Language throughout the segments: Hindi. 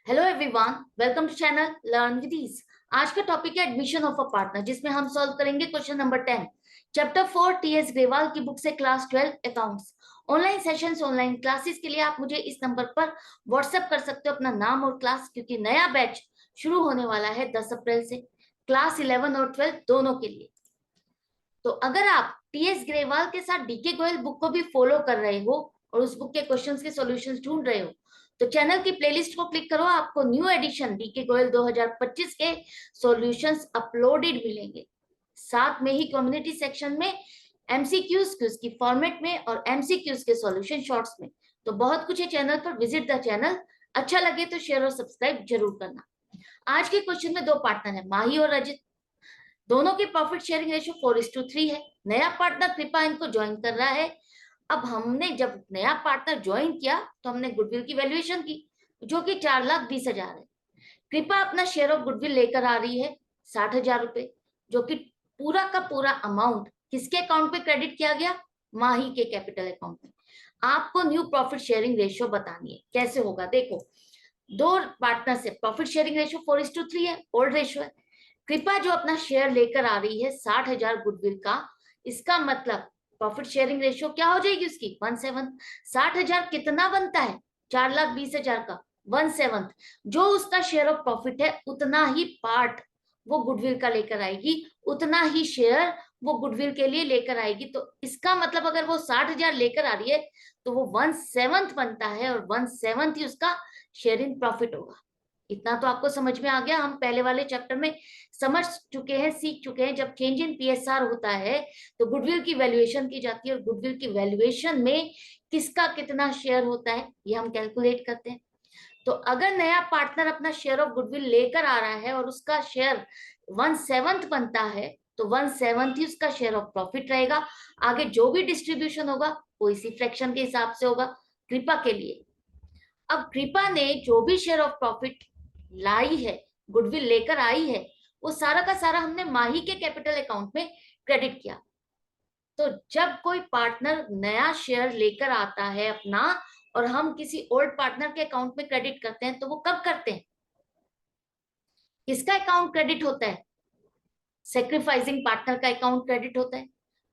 Hello everyone, welcome to channel learn with ease. आज का टॉपिक है एडमिशन ऑफ अ पार्टनर, जिसमें हम सॉल्व करेंगे question number 10 chapter 4 TS Grewal की बुक से class 12 accounts. Online sessions, online classes के लिए आप मुझे इस नंबर पर व्हाट्सएप कर सकते हो अपना नाम और क्लास, क्योंकि नया बैच शुरू होने वाला है 10 अप्रैल से क्लास 11 और 12 दोनों के लिए। तो अगर आप टीएस ग्रेवाल के साथ डीके गोयल बुक को भी फॉलो कर रहे हो और उस बुक के क्वेश्चंस के सॉल्यूशंस ढूंढ रहे हो, तो चैनल की प्लेलिस्ट को क्लिक करो। आपको न्यू एडिशन डीके गोयल 2025 के सॉल्यूशंस अपलोडेड मिलेंगे। साथ में ही कम्युनिटी सेक्शन में एमसीक्यूज क्यूज की फॉर्मेट में और एमसीक्यूज के सॉल्यूशन शॉर्ट्स में। तो बहुत कुछ है चैनल पर, विजिट द चैनल। अच्छा लगे तो शेयर और सब्सक्राइब जरूर करना। आज के क्वेश्चन में दो पार्टनर है, माही और रजित। दोनों की प्रॉफिट शेयरिंग रेशियो 4:3 है। नया पार्टनर कृपा इनको ज्वाइन कर रहा है। अब हमने जब नया पार्टनर ज्वाइन किया तो हमने गुडविल की वैल्यूएशन की, जो कि 4,20,000 है। कृपा अपना शेयर ऑफ गुडविल लेकर आ रही है 60,000 रुपए, जो कि पूरा का पूरा अमाउंट किसके अकाउंट पे क्रेडिट किया गया? माही के कैपिटल अकाउंट में। आपको न्यू प्रॉफिट शेयरिंग रेशियो बतानी है। कैसे होगा देखो, दो पार्टनर से प्रॉफिट शेयरिंग रेशियो 4:3 है, ओल्ड रेशियो है। कृपा जो अपना शेयर लेकर आ रही है 60,000 गुडविल का, इसका मतलब प्रॉफिट शेयरिंग रेशियो क्या हो जाएगी उसकी? 1/7। 60,000 कितना बनता है? 4,20,000 का 1/7। जो उसका शेयर ऑफ प्रॉफिट है उतना ही पार्ट वो गुडविल का लेकर आएगी, उतना ही शेयर वो गुडविल के लिए लेकर आएगी। तो इसका मतलब अगर वो 60,000 लेकर आ रही है तो वो 1/7 बनता है और 1/7 ही उसका शेयर इन प्रॉफिट होगा। इतना तो आपको समझ में आ गया। हम पहले वाले चैप्टर में समझ चुके हैं, सीख चुके हैं। जब चेंज इन पीएसआर होता है तो गुडविल की वैल्यूएशन की जाती है, और गुडविल की वैल्यूएशन में किसका कितना शेयर होता है ये हम कैलकुलेट करते हैं। तो अगर नया पार्टनर अपना शेयर ऑफ गुडविल लेकर आ रहा है और उसका शेयर 1/7 बनता है, तो 1/7 ही उसका शेयर ऑफ प्रॉफिट रहेगा। आगे जो भी डिस्ट्रीब्यूशन होगा वो इसी फ्रैक्शन के हिसाब से होगा कृपा के लिए। अब कृपा ने जो भी शेयर ऑफ प्रॉफिट लाई है, गुडविल लेकर आई है, वो सारा का सारा हमने माही के कैपिटल अकाउंट में क्रेडिट किया। तो जब कोई पार्टनर नया शेयर लेकर आता है अपना और हम किसी ओल्ड पार्टनर के अकाउंट में क्रेडिट करते हैं, तो वो कब करते हैं? किसका अकाउंट क्रेडिट होता है? सेक्रीफाइसिंग पार्टनर का अकाउंट क्रेडिट होता है।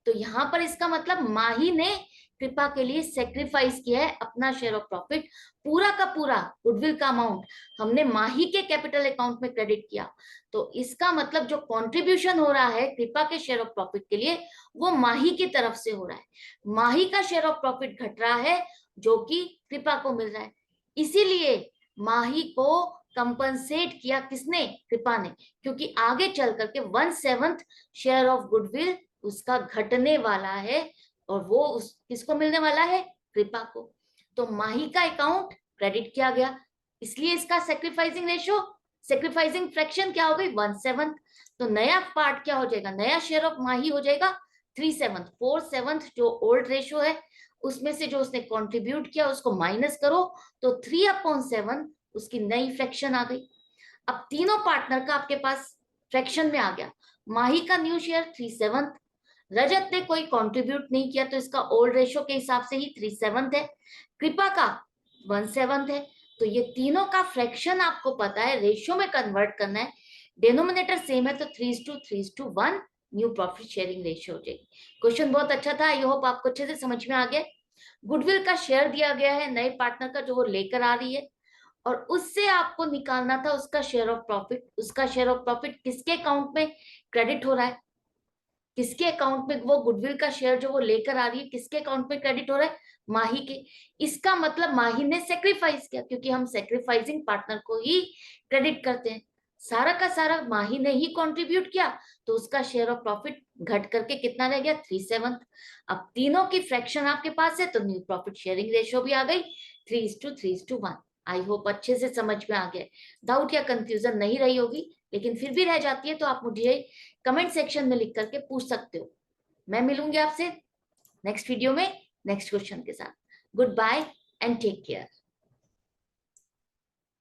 तो यहां पर इसका मतलब माही ने कृपा के लिए सेक्रीफाइस किया है अपना शेयर ऑफ प्रॉफिट। पूरा का पूरा गुडविल का अमाउंट हमने माही के कैपिटल अकाउंट में क्रेडिट किया। तो इसका मतलब जो कंट्रीब्यूशन हो रहा है कृपा के शेयर ऑफ प्रॉफिट के लिए, वो माही की तरफ से हो रहा है। माही का शेयर ऑफ प्रॉफिट घट रहा है, जो कि कृपा को मिल रहा है। इसीलिए माही को कंपनसेट किया किसने? कृपा ने। क्योंकि आगे चल करके 1/7 शेयर ऑफ गुडविल उसका घटने वाला है, और वो किसको मिलने वाला है? कृपा को। तो माही का अकाउंट क्रेडिट किया गया, इसलिए इसका सेक्रीफाइसिंग रेशियो, सेक्रीफाइसिंग फ्रैक्शन क्या हो गई? 1/7। तो नया पार्ट क्या हो जाएगा? नया शेयर ऑफ माही हो जाएगा 3/7। 4/7 जो ओल्ड रेशियो है उसमें से जो उसने कंट्रीब्यूट किया उसको माइनस करो, तो 3/7 उसकी नई फ्रैक्शन आ गई। अब तीनों पार्टनर का आपके पास फ्रैक्शन में आ गया। माही का न्यू शेयर 3/7, रजत ने कोई कंट्रीब्यूट नहीं किया तो इसका ओल्ड रेशियो के हिसाब से ही 3/7 है, कृपा का 1/7 है। तो ये तीनों का फ्रैक्शन आपको पता है, रेशियो में कन्वर्ट करना है। डिनोमिनेटर सेम है तो 3:1 न्यू प्रॉफिट शेयरिंग रेशियो हो जाएगी। क्वेश्चन बहुत अच्छा था, आई होप आपको अच्छे से समझ में आ गया। गुडविल का शेयर दिया गया है नए पार्टनर का जो वो लेकर आ रही है, और उससे आपको निकालना था उसका शेयर ऑफ प्रॉफिट। उसका शेयर ऑफ प्रॉफिट किसके अकाउंट में क्रेडिट हो रहा है? किसके अकाउंट में वो गुडविल का शेयर जो वो लेकर आ रही है किसके अकाउंट में क्रेडिट हो रहा है? माही के। इसका मतलब माही ने सेक्रीफाइस किया, क्योंकि हम सेक्रीफाइसिंग पार्टनर को ही क्रेडिट करते हैं। सारा का सारा माही ने ही कंट्रीब्यूट किया, तो उसका शेयर ऑफ प्रॉफिट घट करके कितना रह गया? 3/7। अब तीनों की फ्रैक्शन आपके पास है तो न्यू प्रॉफिट शेयरिंग रेशियो भी आ गई 3:3:1। आई होप अच्छे से समझ में आ गया, डाउट या कंफ्यूजन नहीं रही होगी। लेकिन फिर भी रह जाती है तो आप मुझे कमेंट सेक्शन में लिख करके पूछ सकते हो। मैं मिलूंगी आपसे नेक्स्ट वीडियो में नेक्स्ट क्वेश्चन के साथ। Good bye and take care.